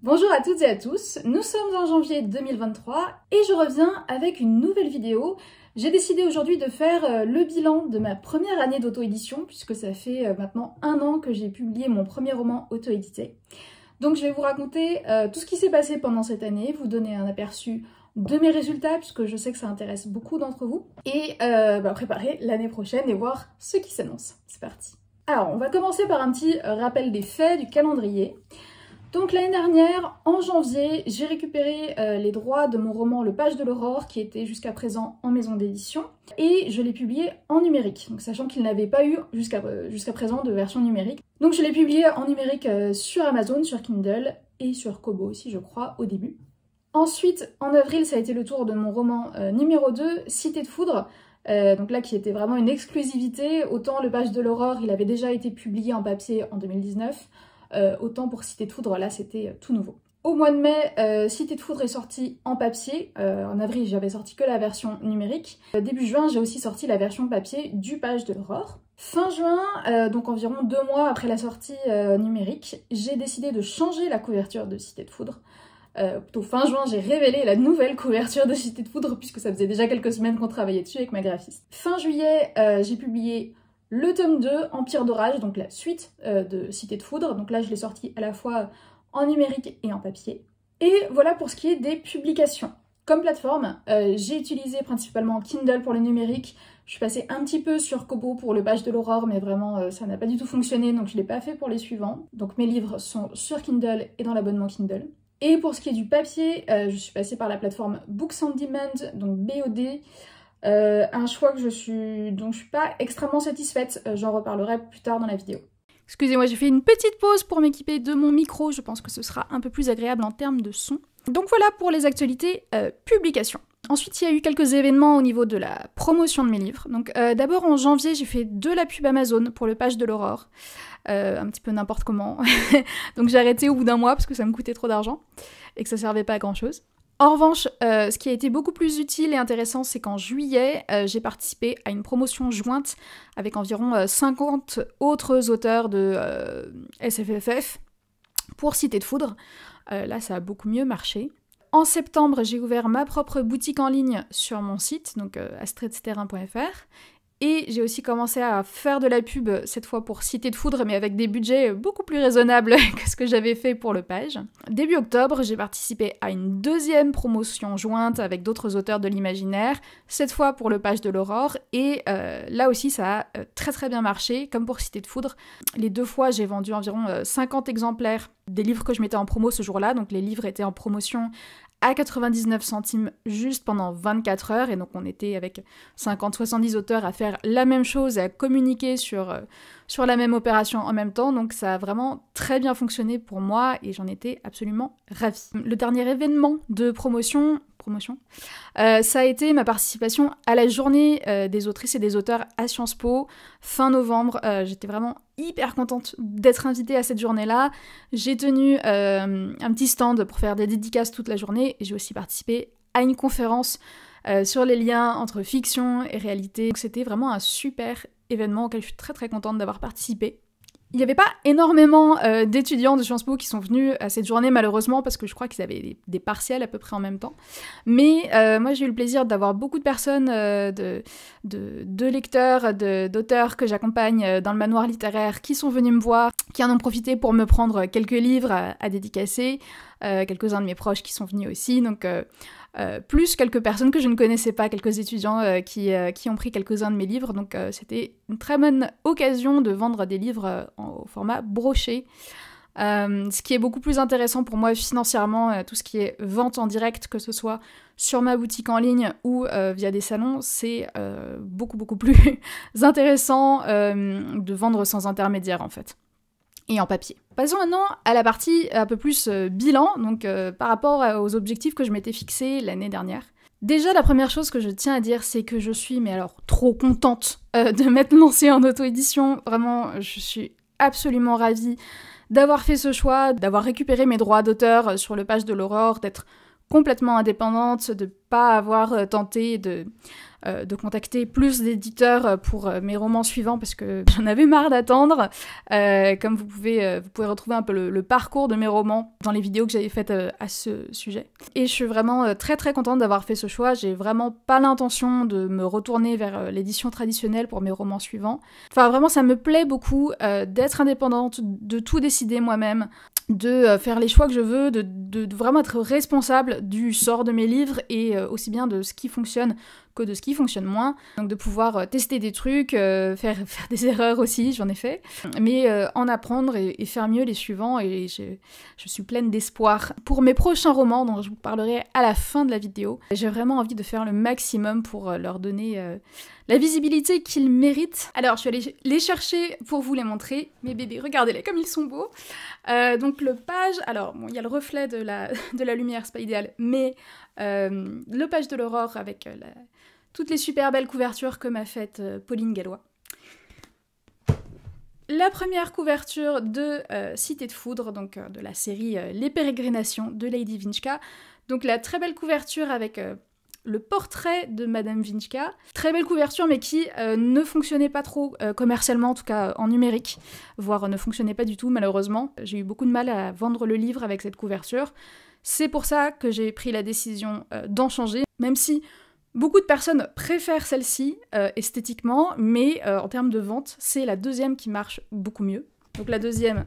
Bonjour à toutes et à tous, nous sommes en janvier 2023 et je reviens avec une nouvelle vidéo. J'ai décidé aujourd'hui de faire le bilan de ma première année d'auto-édition puisque ça fait maintenant 1 an que j'ai publié mon premier roman auto-édité. Donc je vais vous raconter tout ce qui s'est passé pendant cette année, vous donner un aperçu de mes résultats puisque je sais que ça intéresse beaucoup d'entre vous et préparer l'année prochaine et voir ce qui s'annonce. C'est parti. Alors on va commencer par un petit rappel des faits du calendrier. Donc l'année dernière, en janvier, j'ai récupéré les droits de mon roman Le Page de l'Aurore qui était jusqu'à présent en maison d'édition et je l'ai publié en numérique, donc sachant qu'il n'avait pas eu jusqu'à présent de version numérique. Donc je l'ai publié en numérique sur Amazon, sur Kindle et sur Kobo aussi je crois au début. Ensuite, en avril, ça a été le tour de mon roman numéro 2, Cité de Foudre, donc là qui était vraiment une exclusivité. Autant Le Page de l'Aurore, il avait déjà été publié en papier en 2019, autant pour Cité de Foudre, là c'était tout nouveau. Au mois de mai, Cité de Foudre est sorti en papier. En avril, j'avais sorti que la version numérique. Début juin, j'ai aussi sorti la version papier du Page de l'Aurore. Fin juin, donc environ 2 mois après la sortie numérique, j'ai décidé de changer la couverture de Cité de Foudre. Plutôt fin juin, j'ai révélé la nouvelle couverture de Cité de Foudre puisque ça faisait déjà quelques semaines qu'on travaillait dessus avec ma graphiste. Fin juillet, j'ai publié le tome 2, Empire d'Orage, donc la suite de Cité de Foudre. Donc là, je l'ai sorti à la fois en numérique et en papier. Et voilà pour ce qui est des publications. Comme plateforme, j'ai utilisé principalement Kindle pour le numérique. Je suis passée un petit peu sur Kobo pour Le Page de l'Aurore, mais vraiment, ça n'a pas du tout fonctionné, donc je ne l'ai pas fait pour les suivants. Donc mes livres sont sur Kindle et dans l'abonnement Kindle. Et pour ce qui est du papier, je suis passée par la plateforme Books on Demand, donc BOD. Un choix dont je suis pas extrêmement satisfaite, j'en reparlerai plus tard dans la vidéo. Excusez-moi, j'ai fait une petite pause pour m'équiper de mon micro, je pense que ce sera un peu plus agréable en termes de son. Donc voilà pour les actualités publications. Ensuite, il y a eu quelques événements au niveau de la promotion de mes livres. Donc d'abord en janvier, j'ai fait de la pub Amazon pour Le Page de l'Aurore. Un petit peu n'importe comment. Donc j'ai arrêté au bout d'1 mois parce que ça me coûtait trop d'argent et que ça servait pas à grand chose. En revanche, ce qui a été beaucoup plus utile et intéressant, c'est qu'en juillet, j'ai participé à une promotion jointe avec environ 50 autres auteurs de SFFF pour Cité de Foudre. Là, ça a beaucoup mieux marché. En septembre, j'ai ouvert ma propre boutique en ligne sur mon site, donc astridsterrain.fr. Et j'ai aussi commencé à faire de la pub, cette fois pour Cité de Foudre, mais avec des budgets beaucoup plus raisonnables que ce que j'avais fait pour Le Page. Début octobre, j'ai participé à une 2e promotion jointe avec d'autres auteurs de l'imaginaire, cette fois pour Le Page de l'Aurore, et là aussi ça a très très bien marché, comme pour Cité de Foudre. Les 2 fois, j'ai vendu environ 50 exemplaires des livres que je mettais en promo ce jour-là, donc les livres étaient en promotion à 99 centimes juste pendant 24 heures, et donc on était avec 50-70 auteurs à faire la même chose et à communiquer sur la même opération en même temps, donc ça a vraiment très bien fonctionné pour moi et j'en étais absolument ravie. Le dernier événement de promotion, ça a été ma participation à la journée des autrices et des auteurs à Sciences Po, fin novembre. J'étais vraiment hyper contente d'être invitée à cette journée-là. J'ai tenu un petit stand pour faire des dédicaces toute la journée et j'ai aussi participé à une conférence sur les liens entre fiction et réalité. Donc c'était vraiment un super événement auquel je suis très très contente d'avoir participé. Il n'y avait pas énormément d'étudiants de Sciences Po qui sont venus à cette journée malheureusement parce que je crois qu'ils avaient des partiels à peu près en même temps. Mais moi j'ai eu le plaisir d'avoir beaucoup de personnes, de lecteurs, d'auteurs que j'accompagne dans le manoir littéraire qui sont venus me voir, qui en ont profité pour me prendre quelques livres à dédicacer, quelques-uns de mes proches qui sont venus aussi, donc plus quelques personnes que je ne connaissais pas, quelques étudiants qui ont pris quelques-uns de mes livres, donc c'était une très bonne occasion de vendre des livres au format broché. Ce qui est beaucoup plus intéressant pour moi financièrement, tout ce qui est vente en direct, que ce soit sur ma boutique en ligne ou via des salons, c'est beaucoup plus intéressant de vendre sans intermédiaire en fait. Et en papier. Passons maintenant à la partie un peu plus bilan, donc par rapport aux objectifs que je m'étais fixés l'année dernière. Déjà, la première chose que je tiens à dire, c'est que je suis, mais alors, trop contente de m'être lancée en auto-édition. Vraiment, je suis absolument ravie d'avoir fait ce choix, d'avoir récupéré mes droits d'auteur sur Le Page de l'Aurore, d'être complètement indépendante, de pas avoir tenté de contacter plus d'éditeurs pour mes romans suivants parce que j'en avais marre d'attendre. Comme vous pouvez retrouver un peu le parcours de mes romans dans les vidéos que j'avais faites à ce sujet. Et je suis vraiment très très contente d'avoir fait ce choix. J'ai vraiment pas l'intention de me retourner vers l'édition traditionnelle pour mes romans suivants. Enfin vraiment ça me plaît beaucoup d'être indépendante, de tout décider moi-même, de faire les choix que je veux, de vraiment être responsable du sort de mes livres et aussi bien de ce qui fonctionne que de ce qui fonctionne moins. Donc de pouvoir tester des trucs, faire des erreurs aussi, j'en ai fait, mais en apprendre et faire mieux les suivants, et je suis pleine d'espoir pour mes prochains romans dont je vous parlerai à la fin de la vidéo. J'ai vraiment envie de faire le maximum pour leur donner la visibilité qu'ils méritent. Alors je suis allée les chercher pour vous les montrer, mes bébés, regardez-les comme ils sont beaux. Donc le page, alors bon, il y a le reflet de la lumière, c'est pas idéal, mais le page de l'aurore avec toutes les super belles couvertures que m'a faites Pauline Gallois. La première couverture de Cité de Foudre, donc de la série Les Pérégrinations de Lady Vinchka. Donc la très belle couverture avec le portrait de Madame Vinchka. Très belle couverture, mais qui ne fonctionnait pas trop commercialement, en tout cas en numérique, voire ne fonctionnait pas du tout, malheureusement. J'ai eu beaucoup de mal à vendre le livre avec cette couverture. C'est pour ça que j'ai pris la décision d'en changer, même si beaucoup de personnes préfèrent celle-ci esthétiquement, mais en termes de vente, c'est la deuxième qui marche beaucoup mieux. Donc la deuxième,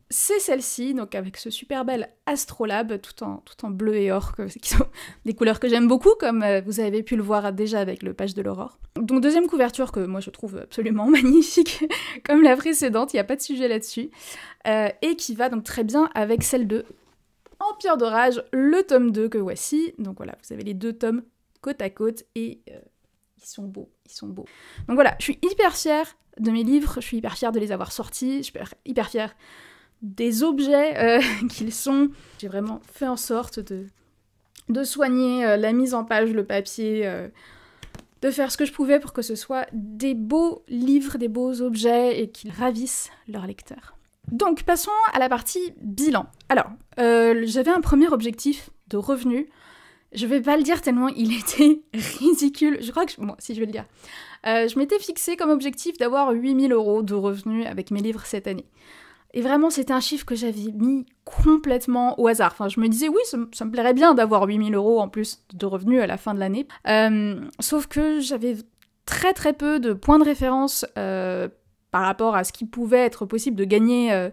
c'est celle-ci, donc avec ce super bel Astrolabe, tout en bleu et or, qui sont des couleurs que j'aime beaucoup, comme vous avez pu le voir déjà avec le page de l'aurore. Donc deuxième couverture que moi je trouve absolument magnifique, comme la précédente, il n'y a pas de sujet là-dessus, et qui va donc très bien avec celle de Empire d'Orage, le tome 2 que voici. Donc voilà, vous avez les deux tomes côte à côte, et ils sont beaux, ils sont beaux. Donc voilà, je suis hyper fière de mes livres, je suis hyper fière de les avoir sortis, je suis hyper fière des objets qu'ils sont. J'ai vraiment fait en sorte de soigner la mise en page, le papier, de faire ce que je pouvais pour que ce soit des beaux livres, des beaux objets, et qu'ils ravissent leurs lecteurs. Donc passons à la partie bilan. Alors, j'avais un premier objectif de revenus. Je vais pas le dire tellement il était ridicule. Je crois que... Bon, si je vais le dire. Je m'étais fixé comme objectif d'avoir 8 000 € de revenus avec mes livres cette année. Et vraiment, c'était un chiffre que j'avais mis complètement au hasard. Enfin, je me disais, oui, ça me plairait bien d'avoir 8 000 € en plus de revenus à la fin de l'année. Sauf que j'avais très très peu de points de référence par rapport à ce qui pouvait être possible de gagner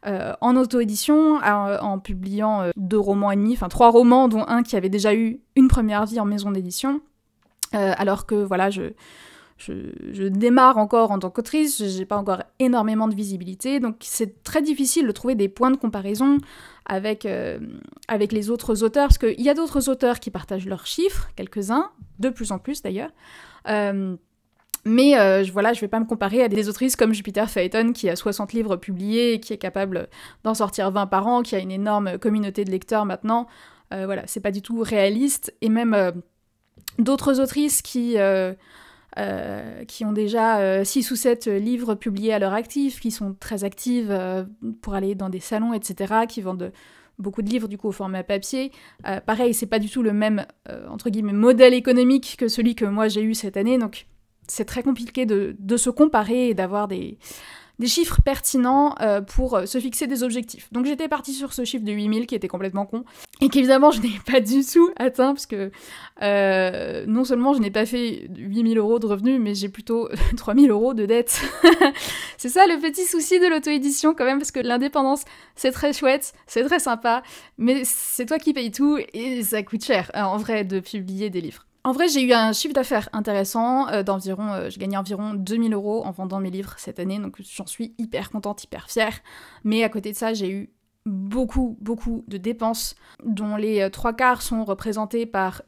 en auto-édition, en publiant 2 romans et demi, enfin 3 romans, dont un qui avait déjà eu une première vie en maison d'édition, alors que voilà, je démarre encore en tant qu'autrice, j'ai pas encore énormément de visibilité, donc c'est très difficile de trouver des points de comparaison avec les autres auteurs, parce qu'il y a d'autres auteurs qui partagent leurs chiffres, quelques-uns, de plus en plus d'ailleurs, mais voilà, je vais pas me comparer à des autrices comme Jupiter Phaeton qui a 60 livres publiés et qui est capable d'en sortir 20 par an, qui a une énorme communauté de lecteurs maintenant. Voilà, c'est pas du tout réaliste. Et même d'autres autrices qui ont déjà 6 ou 7 livres publiés à leur actif, qui sont très actives pour aller dans des salons, etc., qui vendent beaucoup de livres du coup au format papier. Pareil, c'est pas du tout le même, entre guillemets, modèle économique que celui que moi j'ai eu cette année, donc c'est très compliqué de se comparer et d'avoir des chiffres pertinents pour se fixer des objectifs. Donc j'étais partie sur ce chiffre de 8000 qui était complètement con, et qu'évidemment je n'ai pas du tout atteint, parce que non seulement je n'ai pas fait 8000 € de revenus, mais j'ai plutôt 3000 € de dettes. C'est ça le petit souci de l'auto-édition quand même, parce que l'indépendance c'est très chouette, c'est très sympa, mais c'est toi qui payes tout, et ça coûte cher en vrai de publier des livres. En vrai, j'ai eu un chiffre d'affaires intéressant d'environ, j'ai gagné environ 2000 € en vendant mes livres cette année, donc j'en suis hyper contente, hyper fière. Mais à côté de ça, j'ai eu beaucoup de dépenses, dont les 3 quarts sont représentés par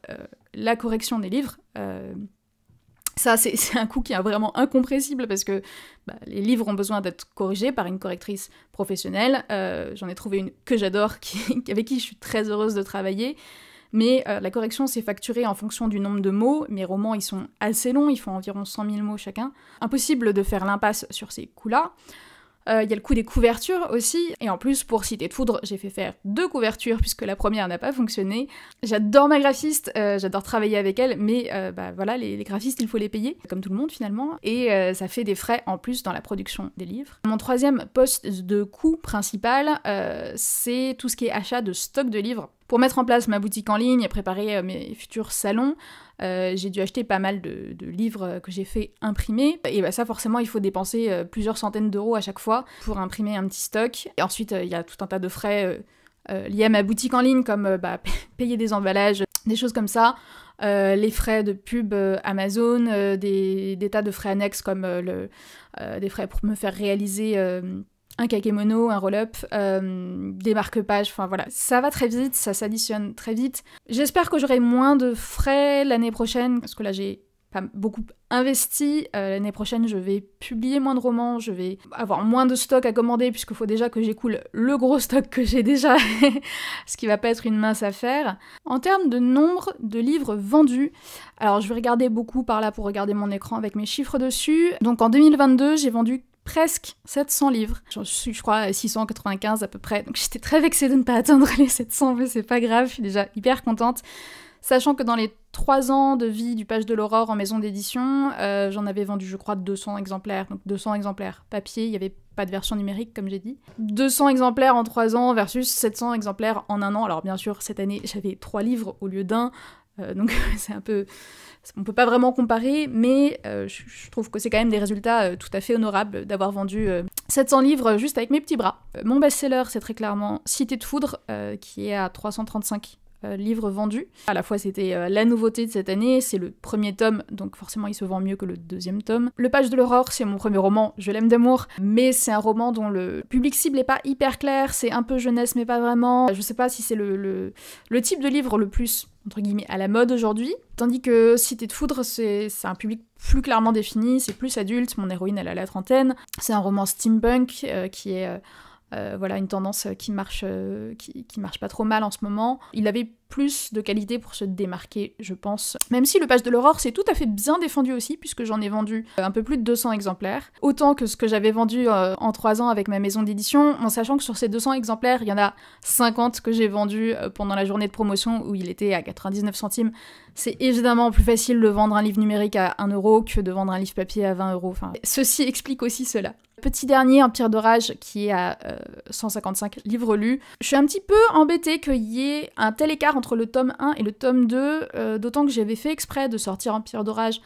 la correction des livres. Ça, c'est un coût qui est vraiment incompressible, parce que les livres ont besoin d'être corrigés par une correctrice professionnelle. J'en ai trouvé une que j'adore, avec qui je suis très heureuse de travailler. Mais la correction, c'est facturé en fonction du nombre de mots. Mes romans, ils sont assez longs, ils font environ 100 000 mots chacun. Impossible de faire l'impasse sur ces coûts-là. Il y a le coût des couvertures aussi, et en plus, pour Cité de Foudre, j'ai fait faire 2 couvertures, puisque la première n'a pas fonctionné. J'adore ma graphiste, j'adore travailler avec elle, mais voilà, les graphistes, il faut les payer, comme tout le monde finalement, et ça fait des frais en plus dans la production des livres. Mon troisième poste de coût principal, c'est tout ce qui est achat de stock de livres. Pour mettre en place ma boutique en ligne et préparer mes futurs salons, j'ai dû acheter pas mal de livres que j'ai fait imprimer. Et ça, forcément, il faut dépenser plusieurs centaines d'euros à chaque fois pour imprimer un petit stock. Et ensuite, il y a tout un tas de frais liés à ma boutique en ligne, comme payer des emballages, des choses comme ça. Les frais de pub Amazon, des tas de frais annexes comme des frais pour me faire réaliser un kakémono, un roll-up, des marque-pages, enfin voilà. Ça va très vite, ça s'additionne très vite. J'espère que j'aurai moins de frais l'année prochaine, parce que là j'ai pas beaucoup investi. L'année prochaine, je vais publier moins de romans, je vais avoir moins de stock à commander, puisqu'il faut déjà que j'écoule le gros stock que j'ai déjà, ce qui va pas être une mince affaire. En termes de nombre de livres vendus, alors je vais regarder beaucoup par là pour regarder mon écran avec mes chiffres dessus. Donc en 2022, j'ai vendu presque 700 livres. J'en suis, je crois, à 695 à peu près. Donc j'étais très vexée de ne pas atteindre les 700, mais c'est pas grave, je suis déjà hyper contente. Sachant que dans les 3 ans de vie du Page de l'Aurore en maison d'édition, j'en avais vendu, je crois, 200 exemplaires. Donc 200 exemplaires papier, il n'y avait pas de version numérique, comme j'ai dit. 200 exemplaires en 3 ans versus 700 exemplaires en 1 an. Alors bien sûr, cette année, j'avais 3 livres au lieu d'1. Donc c'est un peu... On peut pas vraiment comparer, mais je trouve que c'est quand même des résultats tout à fait honorables d'avoir vendu 700 livres juste avec mes petits bras. Mon best-seller, c'est très clairement Cité de Foudre, qui est à 335 livres vendus. À la fois, c'était la nouveauté de cette année, c'est le premier tome, donc forcément il se vend mieux que le 2e tome. Le Page de l'Aurore, c'est mon premier roman, je l'aime d'amour, mais c'est un roman dont le public cible est pas hyper clair, c'est un peu jeunesse mais pas vraiment. Je sais pas si c'est le type de livre le plus, entre guillemets, à la mode aujourd'hui, tandis que Cité de Foudre, c'est un public plus clairement défini, c'est plus adulte, mon héroïne elle a la trentaine, c'est un roman steampunk qui est... voilà, une tendance qui marche pas trop mal en ce moment. Il avait plus de qualité pour se démarquer, je pense. Même si le Page de l'Aurore s'est tout à fait bien défendu aussi, puisque j'en ai vendu un peu plus de 200 exemplaires. Autant que ce que j'avais vendu en 3 ans avec ma maison d'édition, en sachant que sur ces 200 exemplaires, il y en a 50 que j'ai vendus pendant la journée de promotion où il était à 99 centimes. C'est évidemment plus facile de vendre un livre numérique à 1 euro que de vendre un livre papier à 20 euros. Enfin, ceci explique aussi cela. Petit dernier, Empire d'Orage, qui est à 155 livres lus. Je suis un petit peu embêtée qu'il y ait un tel écart entre le tome 1 et le tome 2, d'autant que j'avais fait exprès de sortir Empire d'Orage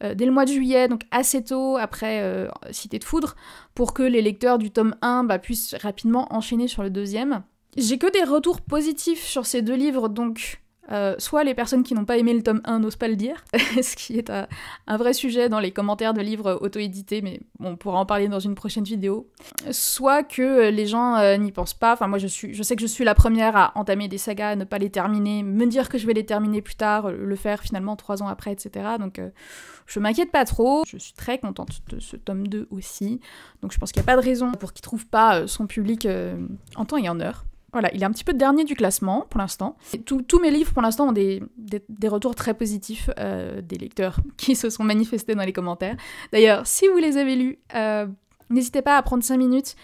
dès le mois de juillet, donc assez tôt après Cité de Foudre, pour que les lecteurs du tome 1 puissent rapidement enchaîner sur le 2e. J'ai que des retours positifs sur ces 2 livres, donc... soit les personnes qui n'ont pas aimé le tome 1 n'osent pas le dire, ce qui est un vrai sujet dans les commentaires de livres auto-édités, mais on pourra en parler dans une prochaine vidéo. Soit que les gens n'y pensent pas, enfin moi je sais que je suis la première à entamer des sagas, à ne pas les terminer, me dire que je vais les terminer plus tard, le faire finalement 3 ans après, etc. Donc je m'inquiète pas trop, je suis très contente de ce tome 2 aussi, donc je pense qu'il n'y a pas de raison pour qu'il trouve pas son public en temps et en heure. Voilà, il est un petit peu dernier du classement, pour l'instant. Tous mes livres, pour l'instant, ont des retours très positifs des lecteurs qui se sont manifestés dans les commentaires. D'ailleurs, si vous les avez lus, n'hésitez pas à prendre 5 minutes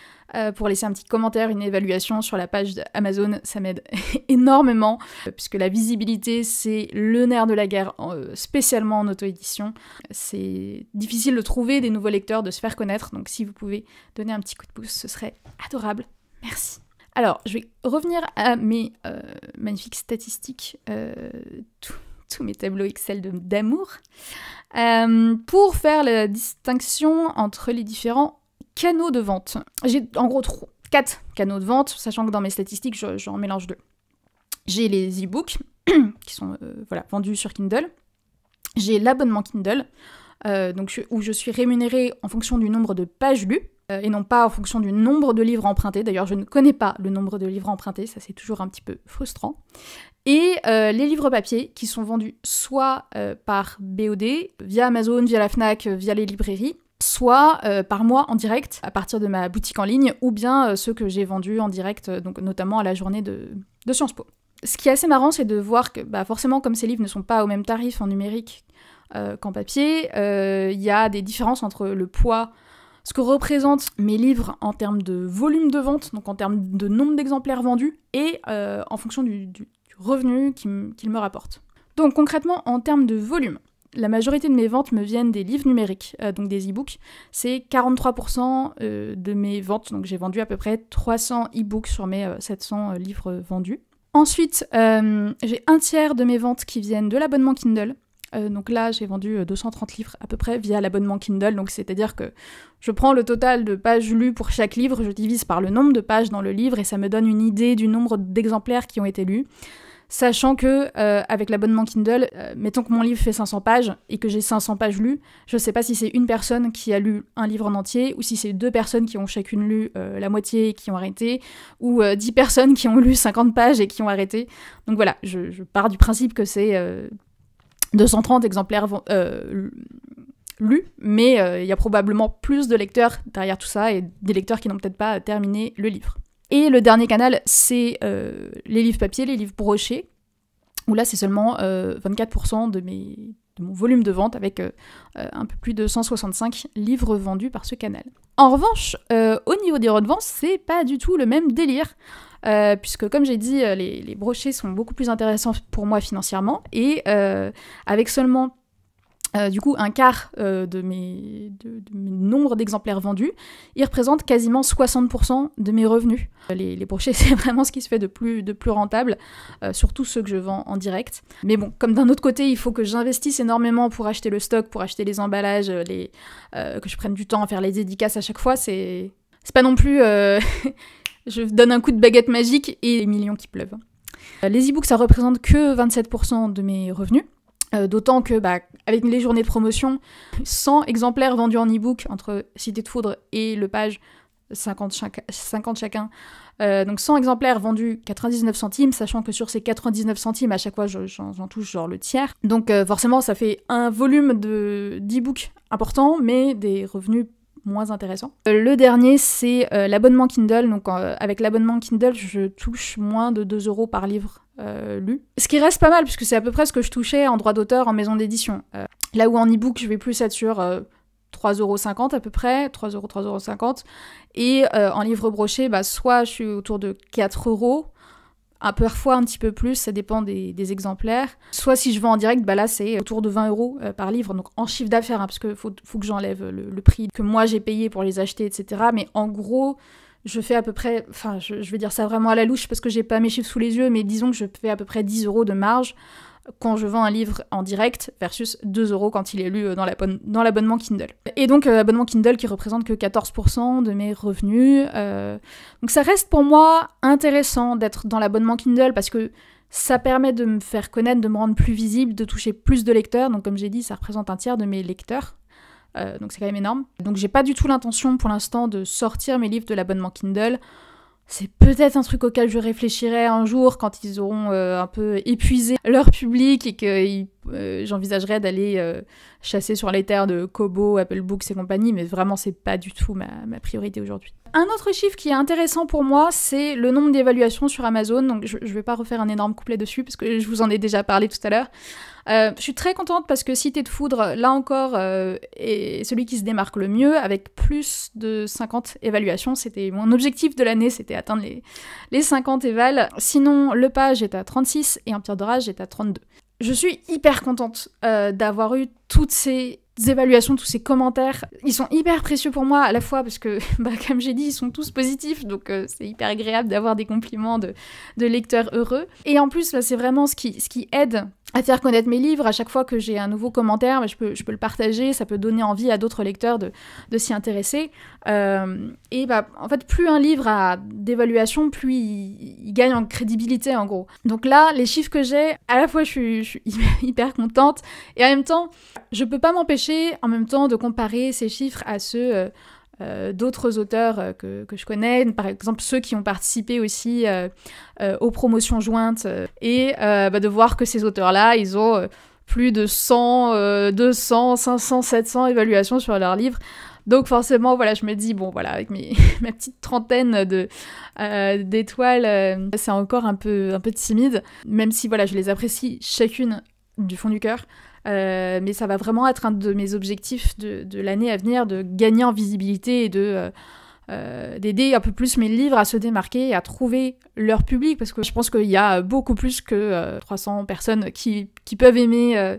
pour laisser un petit commentaire, une évaluation sur la page d'Amazon. Ça m'aide énormément, puisque la visibilité, c'est le nerf de la guerre, spécialement en auto-édition. C'est difficile de trouver des nouveaux lecteurs, de se faire connaître, donc si vous pouvez donner un petit coup de pouce, ce serait adorable. Merci. Alors, je vais revenir à mes magnifiques statistiques, tous mes tableaux Excel d'amour, pour faire la distinction entre les différents canaux de vente. J'ai en gros 4 canaux de vente, sachant que dans mes statistiques, j'en mélange 2. J'ai les e-books, qui sont vendus sur Kindle. J'ai l'abonnement Kindle, où je suis rémunérée en fonction du nombre de pages lues, et non pas en fonction du nombre de livres empruntés. D'ailleurs, je ne connais pas le nombre de livres empruntés, ça c'est toujours un petit peu frustrant. Et les livres papier qui sont vendus soit par BOD, via Amazon, via la Fnac, via les librairies, soit par mois en direct à partir de ma boutique en ligne, ou bien ceux que j'ai vendus en direct, donc notamment à la journée de Sciences Po. Ce qui est assez marrant, c'est de voir que forcément, comme ces livres ne sont pas au même tarif en numérique qu'en papier, il y a des différences entre le poids ce que représentent mes livres en termes de volume de vente, donc en termes de nombre d'exemplaires vendus, et en fonction du revenu qu'ils me rapportent. Donc concrètement, en termes de volume, la majorité de mes ventes me viennent des livres numériques, donc des e-books. C'est 43% de mes ventes, donc j'ai vendu à peu près 300 e-books sur mes 700 livres vendus. Ensuite, j'ai un tiers de mes ventes qui viennent de l'abonnement Kindle. Donc là, j'ai vendu 230 livres à peu près via l'abonnement Kindle, donc c'est-à-dire que je prends le total de pages lues pour chaque livre, je divise par le nombre de pages dans le livre et ça me donne une idée du nombre d'exemplaires qui ont été lus. Sachant que, avec l'abonnement Kindle, mettons que mon livre fait 500 pages et que j'ai 500 pages lues, je sais pas si c'est une personne qui a lu un livre en entier ou si c'est 2 personnes qui ont chacune lu la moitié et qui ont arrêté, ou 10 personnes qui ont lu 50 pages et qui ont arrêté. Donc voilà, je pars du principe que c'est 230 exemplaires lus, mais il y a probablement plus de lecteurs derrière tout ça et des lecteurs qui n'ont peut-être pas terminé le livre. Et le dernier canal, c'est les livres papier, les livres brochés, où là c'est seulement 24% de mon volume de vente, avec un peu plus de 165 livres vendus par ce canal. En revanche, au niveau des redevances, c'est pas du tout le même délire, puisque comme j'ai dit, les brochés sont beaucoup plus intéressants pour moi financièrement, et avec seulement du coup un quart de mes nombres d'exemplaires vendus, ils représentent quasiment 60% de mes revenus. Les brochets, c'est vraiment ce qui se fait de plus rentable, surtout ceux que je vends en direct. Mais bon, comme d'un autre côté, il faut que j'investisse énormément pour acheter le stock, pour acheter les emballages, que je prenne du temps à faire les dédicaces à chaque fois, c'est pas non plus... je donne un coup de baguette magique et les millions qui pleuvent. Les e-books, ça représente que 27% de mes revenus. D'autant que, avec les journées de promotion, 100 exemplaires vendus en e-book entre Cité de Foudre et Le Page, 50 chacun. Donc 100 exemplaires vendus 99 centimes, sachant que sur ces 99 centimes, à chaque fois, j'en touche genre le tiers. Donc forcément, ça fait un volume d'e-book important, mais des revenus moins intéressants. Le dernier, c'est l'abonnement Kindle. Donc avec l'abonnement Kindle, je touche moins de 2 € par livre lu. Ce qui reste pas mal, puisque c'est à peu près ce que je touchais en droit d'auteur en maison d'édition. Là où en e-book, je vais plus être sur 3,50 € à peu près, 3,50 €. Et en livre broché, soit je suis autour de 4 €, parfois un petit peu plus, ça dépend des exemplaires. Soit si je vends en direct, là c'est autour de 20 € par livre, donc en chiffre d'affaires, parce que faut que j'enlève le prix que moi j'ai payé pour les acheter, etc. Mais en gros, je fais à peu près, je vais dire ça vraiment à la louche parce que j'ai pas mes chiffres sous les yeux, mais disons que je fais à peu près 10 € de marge quand je vends un livre en direct versus 2 € quand il est lu dans l'abonnement Kindle. Et donc l'abonnement Kindle qui représente que 14% de mes revenus. Donc ça reste pour moi intéressant d'être dans l'abonnement Kindle parce que ça permet de me faire connaître, de me rendre plus visible, de toucher plus de lecteurs. Donc comme j'ai dit, ça représente un tiers de mes lecteurs. Donc c'est quand même énorme. Donc j'ai pas du tout l'intention pour l'instant de sortir mes livres de l'abonnement Kindle. C'est peut-être un truc auquel je réfléchirai un jour quand ils auront un peu épuisé leur public et que j'envisagerai d'aller chasser sur les terres de Kobo, Apple Books et compagnie, mais vraiment c'est pas du tout ma priorité aujourd'hui. Un autre chiffre qui est intéressant pour moi, c'est le nombre d'évaluations sur Amazon. Donc je vais pas refaire un énorme couplet dessus parce que je vous en ai déjà parlé tout à l'heure. Je suis très contente parce que Cité de Foudre, là encore, est celui qui se démarque le mieux avec plus de 50 évaluations. C'était mon objectif de l'année, c'était atteindre les 50 évals. Sinon, Le Page est à 36 et Empire d'Orage est à 32. Je suis hyper contente d'avoir eu toutes ces évaluations, tous ces commentaires. Ils sont hyper précieux pour moi à la fois parce que, comme j'ai dit, ils sont tous positifs, donc c'est hyper agréable d'avoir des compliments de lecteurs heureux. Et en plus, là, c'est vraiment ce qui aide à faire connaître mes livres. À chaque fois que j'ai un nouveau commentaire, je peux le partager, ça peut donner envie à d'autres lecteurs de s'y intéresser. Et en fait, plus un livre a d'évaluation, plus il gagne en crédibilité, en gros. Donc là, les chiffres que j'ai, à la fois je suis hyper contente, et en même temps, je peux pas m'empêcher en même temps de comparer ces chiffres à ceux d'autres auteurs que je connais, par exemple ceux qui ont participé aussi aux promotions jointes, et de voir que ces auteurs-là, ils ont plus de 100, 200, 500, 700 évaluations sur leurs livres. Donc forcément, voilà, je me dis, bon, voilà, avec ma petite trentaine d'étoiles, c'est encore un peu timide, même si, voilà, je les apprécie chacune du fond du cœur. mais ça va vraiment être un de mes objectifs de l'année à venir, de gagner en visibilité et d'aider un peu plus mes livres à se démarquer et à trouver leur public, parce que je pense qu'il y a beaucoup plus que 300 personnes qui peuvent aimer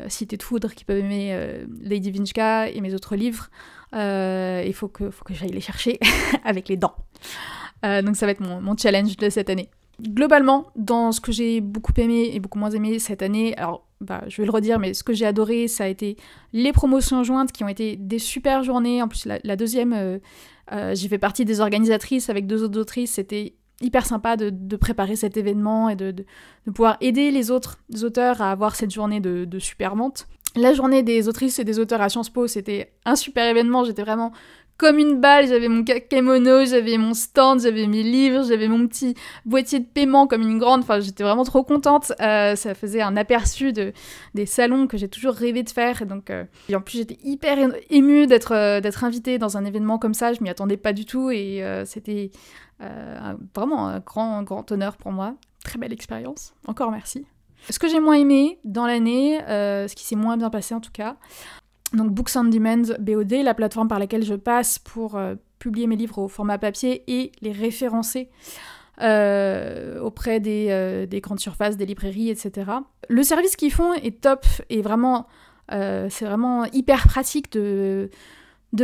Cité de Foudre, qui peuvent aimer Lady Vinchka et mes autres livres. Il faut que j'aille les chercher avec les dents. Donc ça va être mon challenge de cette année. Globalement, dans ce que j'ai beaucoup aimé et beaucoup moins aimé cette année, alors je vais le redire, mais ce que j'ai adoré, ça a été les promotions jointes qui ont été des super journées. En plus, la deuxième, j'ai fait partie des organisatrices avec 2 autres autrices. C'était hyper sympa de préparer cet événement et de pouvoir aider les autres auteurs à avoir cette journée de super vente. La journée des autrices et des auteurs à Sciences Po, c'était un super événement. J'étais vraiment comme une balle, j'avais mon kakémono, j'avais mon stand, j'avais mes livres, j'avais mon petit boîtier de paiement comme une grande, enfin j'étais vraiment trop contente, ça faisait un aperçu des salons que j'ai toujours rêvé de faire, et en plus j'étais hyper émue d'être invitée dans un événement comme ça, je m'y attendais pas du tout, et c'était vraiment un grand honneur pour moi, très belle expérience, encore merci. Ce que j'ai moins aimé dans l'année, ce qui s'est moins bien passé en tout cas, donc Books on Demand, BOD, la plateforme par laquelle je passe pour publier mes livres au format papier et les référencer auprès des grandes surfaces, des librairies, etc. Le service qu'ils font est top et vraiment, c'est vraiment hyper pratique de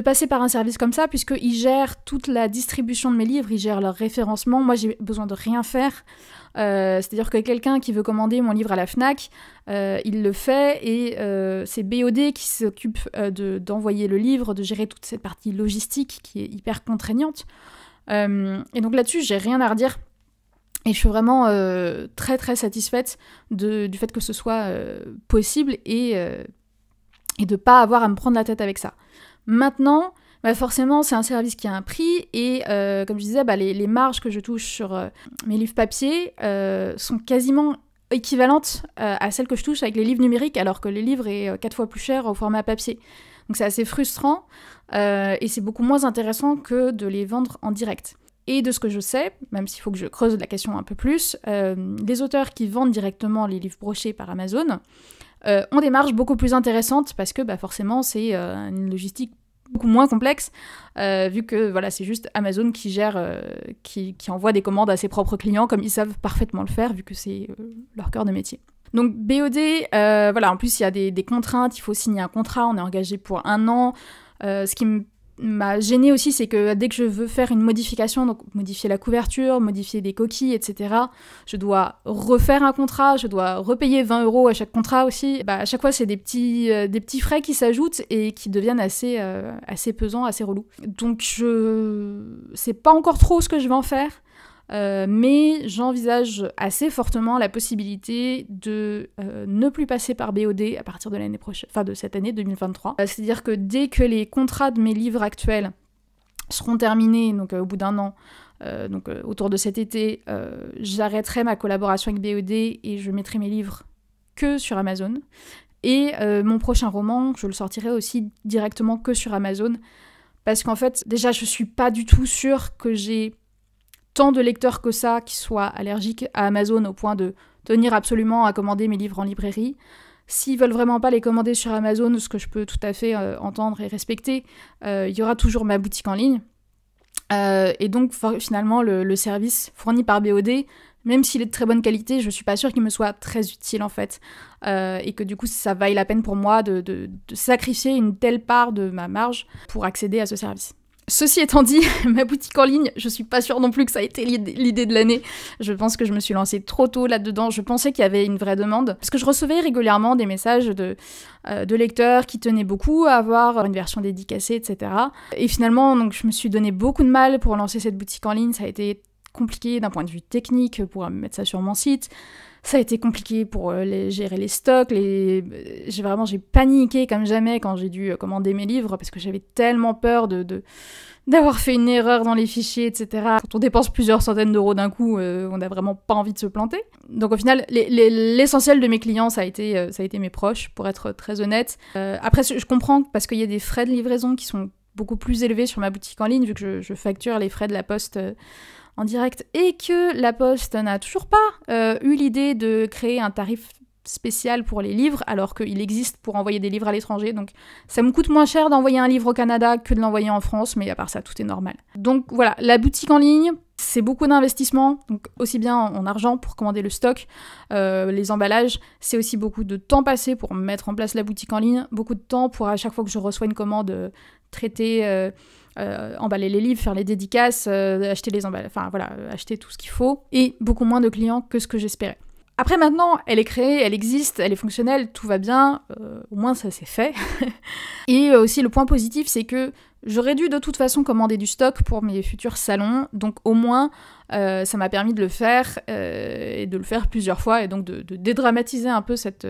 passer par un service comme ça, puisqu'ils gèrent toute la distribution de mes livres, ils gèrent leur référencement. Moi, j'ai besoin de rien faire. C'est-à-dire que quelqu'un qui veut commander mon livre à la FNAC, il le fait, et c'est BOD qui s'occupe d'envoyer le livre, de gérer toute cette partie logistique qui est hyper contraignante. Et donc là-dessus, j'ai rien à redire. Et je suis vraiment très très satisfaite du fait que ce soit possible et de ne pas avoir à me prendre la tête avec ça. Maintenant, forcément, c'est un service qui a un prix et comme je disais, les marges que je touche sur mes livres papier sont quasiment équivalentes à celles que je touche avec les livres numériques, alors que les livres est 4 fois plus cher au format papier. Donc c'est assez frustrant et c'est beaucoup moins intéressant que de les vendre en direct. Et de ce que je sais, même s'il faut que je creuse la question un peu plus, les auteurs qui vendent directement les livres brochés par Amazon ont des marges beaucoup plus intéressantes parce que forcément c'est une logistique beaucoup moins complexe vu que c'est juste Amazon qui gère, qui envoie des commandes à ses propres clients comme ils savent parfaitement le faire vu que c'est leur cœur de métier. Donc BOD, en plus il y a des contraintes, il faut signer un contrat, on est engagé pour 1 an. Ce qui m'a gênée aussi, c'est que dès que je veux faire une modification, donc modifier la couverture, modifier des coquilles, etc., je dois refaire un contrat, je dois repayer 20 € à chaque contrat aussi. À chaque fois, c'est des petits frais qui s'ajoutent et qui deviennent assez pesants, assez relous. Donc, sais pas encore trop ce que je vais en faire, mais j'envisage assez fortement la possibilité de ne plus passer par BOD à partir de l'année prochaine, de cette année 2023. C'est-à-dire que dès que les contrats de mes livres actuels seront terminés, donc au bout d'1 an, autour de cet été, j'arrêterai ma collaboration avec BOD et je mettrai mes livres que sur Amazon. Et mon prochain roman, je le sortirai aussi directement que sur Amazon, parce qu'en fait, déjà, je suis pas du tout sûre que j'ai tant de lecteurs que ça qui soient allergiques à Amazon au point de tenir absolument à commander mes livres en librairie. S'ils veulent vraiment pas les commander sur Amazon, ce que je peux tout à fait entendre et respecter, il y aura toujours ma boutique en ligne. Et donc finalement le service fourni par BOD, même s'il est de très bonne qualité, je suis pas sûre qu'il me soit très utile en fait. Et que du coup ça vaille la peine pour moi de sacrifier une telle part de ma marge pour accéder à ce service. Ceci étant dit, ma boutique en ligne, je suis pas sûre non plus que ça a été l'idée de l'année. Je pense que je me suis lancée trop tôt là-dedans. Je pensais qu'il y avait une vraie demande. Parce que je recevais régulièrement des messages de lecteurs qui tenaient beaucoup à avoir une version dédicacée, etc. Et finalement, donc, je me suis donné beaucoup de mal pour lancer cette boutique en ligne. Ça a été compliqué d'un point de vue technique pour mettre ça sur mon site. Ça a été compliqué pour gérer les stocks. J'ai paniqué comme jamais quand j'ai dû commander mes livres parce que j'avais tellement peur d'avoir fait une erreur dans les fichiers, etc. Quand on dépense plusieurs centaines d'euros d'un coup, on n'a vraiment pas envie de se planter. Donc au final, l'essentiel de mes clients, ça a été mes proches, pour être très honnête. Après, je comprends parce qu'il y a des frais de livraison qui sont beaucoup plus élevés sur ma boutique en ligne, vu que je facture les frais de la poste en direct, et que la Poste n'a toujours pas eu l'idée de créer un tarif spécial pour les livres, alors qu'il existe pour envoyer des livres à l'étranger, donc ça me coûte moins cher d'envoyer un livre au Canada que de l'envoyer en France, mais à part ça, tout est normal. Donc voilà, la boutique en ligne, c'est beaucoup d'investissement, donc aussi bien en argent pour commander le stock, les emballages, c'est aussi beaucoup de temps passé pour mettre en place la boutique en ligne, beaucoup de temps pour à chaque fois que je reçois une commande, traiter, emballer les livres, faire les dédicaces, acheter les emballages, enfin voilà, acheter tout ce qu'il faut, et beaucoup moins de clients que ce que j'espérais. Après maintenant, elle est créée, elle existe, elle est fonctionnelle, tout va bien, au moins ça c'est fait. Et aussi le point positif, c'est que j'aurais dû de toute façon commander du stock pour mes futurs salons, donc au moins ça m'a permis de le faire, et de le faire plusieurs fois, et donc de dédramatiser un peu cette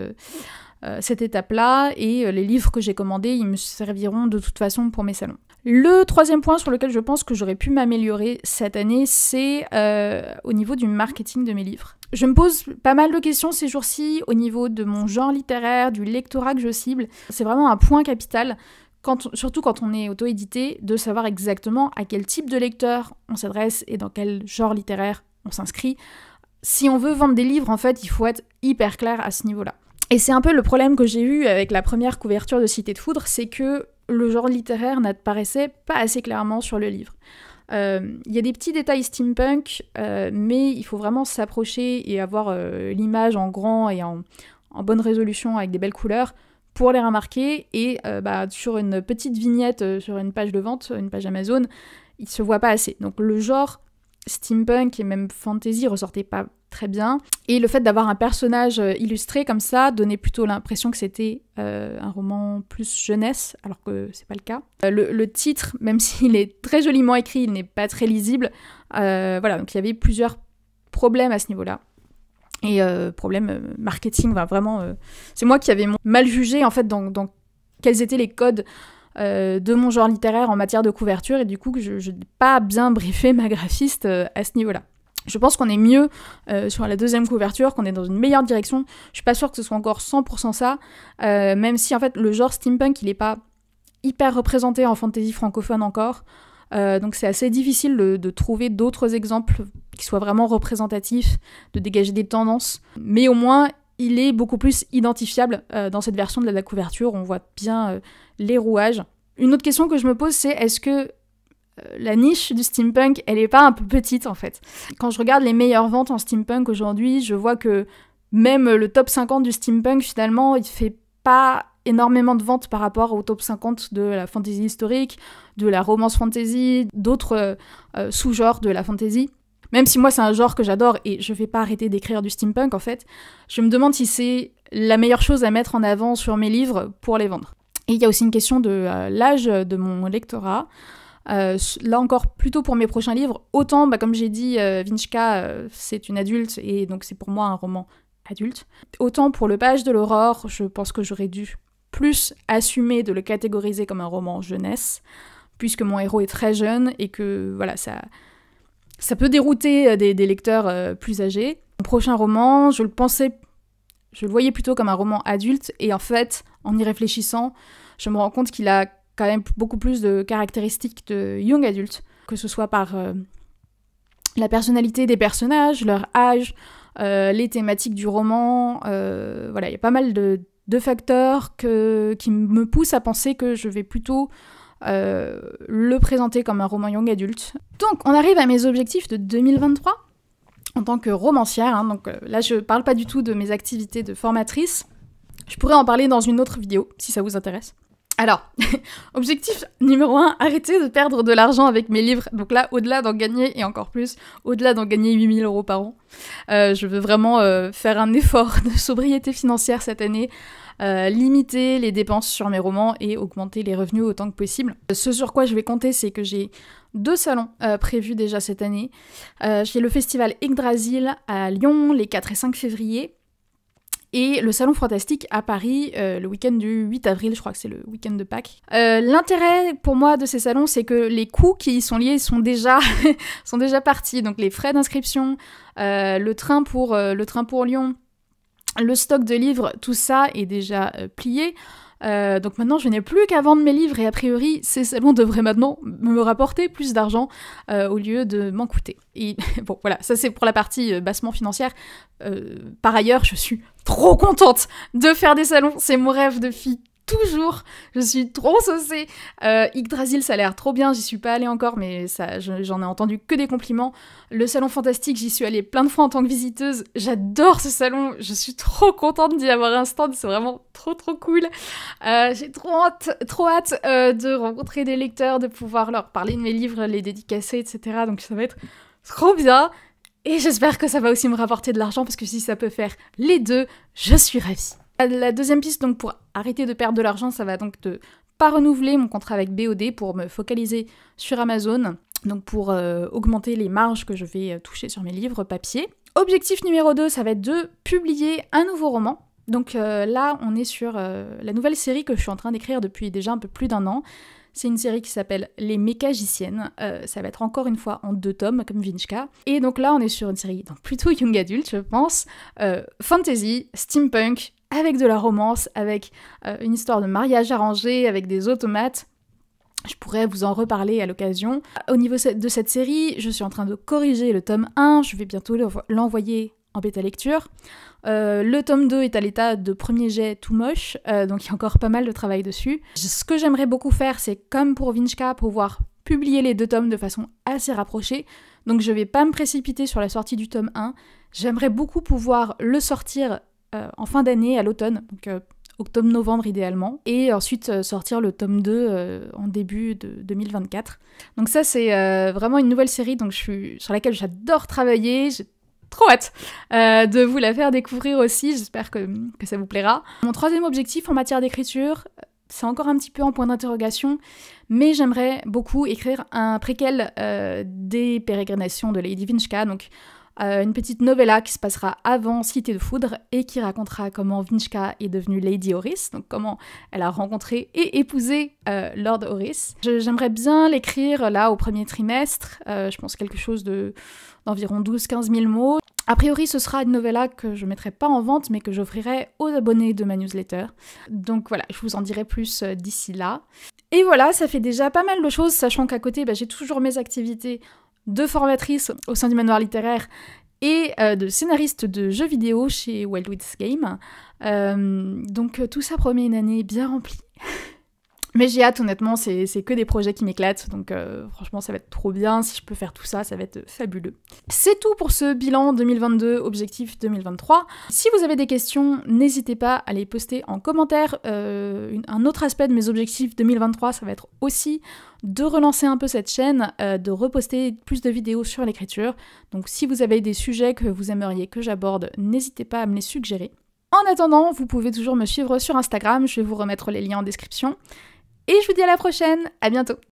étape-là, et les livres que j'ai commandés, ils me serviront de toute façon pour mes salons. Le troisième point sur lequel je pense que j'aurais pu m'améliorer cette année, c'est au niveau du marketing de mes livres. Je me pose pas mal de questions ces jours-ci au niveau de mon genre littéraire, du lectorat que je cible. C'est vraiment un point capital, surtout quand on est auto-édité, de savoir exactement à quel type de lecteur on s'adresse et dans quel genre littéraire on s'inscrit. Si on veut vendre des livres, en fait, il faut être hyper clair à ce niveau-là. Et c'est un peu le problème que j'ai eu avec la première couverture de Cité de Foudre, c'est que le genre littéraire n'apparaissait pas assez clairement sur le livre. Il y a des petits détails steampunk, mais il faut vraiment s'approcher et avoir l'image en grand et en bonne résolution avec des belles couleurs pour les remarquer. Et sur une petite vignette sur une page de vente, une page Amazon, il se voit pas assez. Donc le genre steampunk et même fantasy ressortait pas très bien. Et le fait d'avoir un personnage illustré comme ça donnait plutôt l'impression que c'était un roman plus jeunesse, alors que c'est pas le cas. Le titre, même s'il est très joliment écrit, il n'est pas très lisible. Voilà, donc il y avait plusieurs problèmes à ce niveau-là. Et problème marketing, vraiment... c'est moi qui avais mal jugé, en fait, dans quels étaient les codes de mon genre littéraire en matière de couverture, et du coup, je n'ai pas bien briefé ma graphiste à ce niveau-là. Je pense qu'on est mieux sur la deuxième couverture, qu'on est dans une meilleure direction. Je suis pas sûre que ce soit encore 100% ça, même si en fait le genre steampunk il est pas hyper représenté en fantasy francophone encore. Donc c'est assez difficile de trouver d'autres exemples qui soient vraiment représentatifs, de dégager des tendances. Mais au moins il est beaucoup plus identifiable dans cette version de la couverture. On voit bien les rouages. Une autre question que je me pose, c'est est-ce que la niche du steampunk, elle est pas un peu petite en fait. Quand je regarde les meilleures ventes en steampunk aujourd'hui, je vois que même le top 50 du steampunk, finalement, il fait pas énormément de ventes par rapport au top 50 de la fantasy historique, de la romance fantasy, d'autres sous-genres de la fantasy. Même si moi c'est un genre que j'adore et je vais pas arrêter d'écrire du steampunk en fait, je me demande si c'est la meilleure chose à mettre en avant sur mes livres pour les vendre. Et il y a aussi une question de l'âge de mon lectorat. Là encore, plutôt pour mes prochains livres, autant, comme j'ai dit, Vinchka, c'est une adulte, et donc c'est pour moi un roman adulte. Autant pour Le Page de l'Aurore, je pense que j'aurais dû plus assumer de le catégoriser comme un roman jeunesse, puisque mon héros est très jeune, et que voilà, ça peut dérouter des lecteurs plus âgés. Mon prochain roman, je le voyais plutôt comme un roman adulte, et en fait, en y réfléchissant, je me rends compte qu'il a quand même beaucoup plus de caractéristiques de young adulte, que ce soit par la personnalité des personnages, leur âge, les thématiques du roman. Voilà, il y a pas mal de facteurs qui me poussent à penser que je vais plutôt le présenter comme un roman young adulte. Donc, on arrive à mes objectifs de 2023 en tant que romancière. Hein, donc là, je parle pas du tout de mes activités de formatrice. Je pourrais en parler dans une autre vidéo, si ça vous intéresse. Alors, objectif numéro 1, arrêter de perdre de l'argent avec mes livres. Donc là, au-delà d'en gagner, et encore plus, au-delà d'en gagner 8 000 € par an, je veux vraiment faire un effort de sobriété financière cette année, limiter les dépenses sur mes romans et augmenter les revenus autant que possible. Ce sur quoi je vais compter, c'est que j'ai 2 salons prévus déjà cette année. J'ai le festival Yggdrasil à Lyon les 4 et 5 février. Et le Salon Fantastique à Paris, le week-end du 8 avril, je crois que c'est le week-end de Pâques. L'intérêt pour moi de ces salons, c'est que les coûts qui y sont liés sont déjà partis. Donc les frais d'inscription, le train pour Lyon, le stock de livres, tout ça est déjà plié. Donc maintenant, je n'ai plus qu'à vendre mes livres et a priori, ces salons devraient maintenant me rapporter plus d'argent au lieu de m'en coûter. Et bon, voilà, ça c'est pour la partie bassement financière. Par ailleurs, je suis trop contente de faire des salons. C'est mon rêve de fille. Toujours, je suis trop saucée. Yggdrasil, ça a l'air trop bien, j'y suis pas allée encore, mais j'en ai entendu que des compliments. Le salon fantastique, j'y suis allée plein de fois en tant que visiteuse. J'adore ce salon, je suis trop contente d'y avoir un stand, c'est vraiment trop cool. J'ai trop hâte de rencontrer des lecteurs, de pouvoir leur parler de mes livres, les dédicacer, etc. Donc ça va être trop bien. Et j'espère que ça va aussi me rapporter de l'argent, parce que si ça peut faire les deux, je suis ravie. La deuxième piste, donc pour arrêter de perdre de l'argent, ça va donc de pas renouveler mon contrat avec BOD pour me focaliser sur Amazon, donc pour augmenter les marges que je vais toucher sur mes livres papier. Objectif numéro 2, ça va être de publier un nouveau roman. Donc là, on est sur la nouvelle série que je suis en train d'écrire depuis déjà un peu plus d'1 an. C'est une série qui s'appelle Les Mécagiciennes. Ça va être encore une fois en 2 tomes, comme Vinchka. Et donc là, on est sur une série donc plutôt young adult, je pense. Fantasy, steampunk, avec de la romance, avec une histoire de mariage arrangé, avec des automates. Je pourrais vous en reparler à l'occasion. Au niveau de cette série, je suis en train de corriger le tome 1. Je vais bientôt l'envoyer en bêta lecture. Le tome 2 est à l'état de premier jet tout moche, donc il y a encore pas mal de travail dessus. Ce que j'aimerais beaucoup faire, c'est comme pour Vinchka, pouvoir publier les 2 tomes de façon assez rapprochée. Donc je vais pas me précipiter sur la sortie du tome 1. J'aimerais beaucoup pouvoir le sortir en fin d'année, à l'automne, donc octobre-novembre idéalement, et ensuite sortir le tome 2 en début de 2024. Donc ça c'est vraiment une nouvelle série sur laquelle j'adore travailler. J'ai trop hâte de vous la faire découvrir aussi, j'espère que ça vous plaira. Mon 3e objectif en matière d'écriture, c'est encore un petit peu en point d'interrogation, mais j'aimerais beaucoup écrire un préquel des pérégrinations de Lady Vinchka, donc une petite novella qui se passera avant Cité de Foudre et qui racontera comment Vinchka est devenue Lady Horis, donc comment elle a rencontré et épousé Lord Horis. J'aimerais bien l'écrire là au premier trimestre, je pense quelque chose d'environ 12-15 000 mots. A priori, ce sera une novella que je mettrai pas en vente, mais que j'offrirai aux abonnés de ma newsletter. Donc voilà, je vous en dirai plus d'ici là. Et voilà, ça fait déjà pas mal de choses, sachant qu'à côté, j'ai toujours mes activités de formatrice au sein du manoir littéraire et de scénariste de jeux vidéo chez Wildwoods Game. Donc tout ça promet une année bien remplie. Mais j'ai hâte, honnêtement, c'est que des projets qui m'éclatent, donc franchement ça va être trop bien, si je peux faire tout ça, ça va être fabuleux. C'est tout pour ce bilan 2022, objectif 2023. Si vous avez des questions, n'hésitez pas à les poster en commentaire. Un autre aspect de mes objectifs 2023, ça va être aussi de relancer un peu cette chaîne, de reposter plus de vidéos sur l'écriture. Donc si vous avez des sujets que vous aimeriez que j'aborde, n'hésitez pas à me les suggérer. En attendant, vous pouvez toujours me suivre sur Instagram, je vais vous remettre les liens en description. Et je vous dis à la prochaine, à bientôt!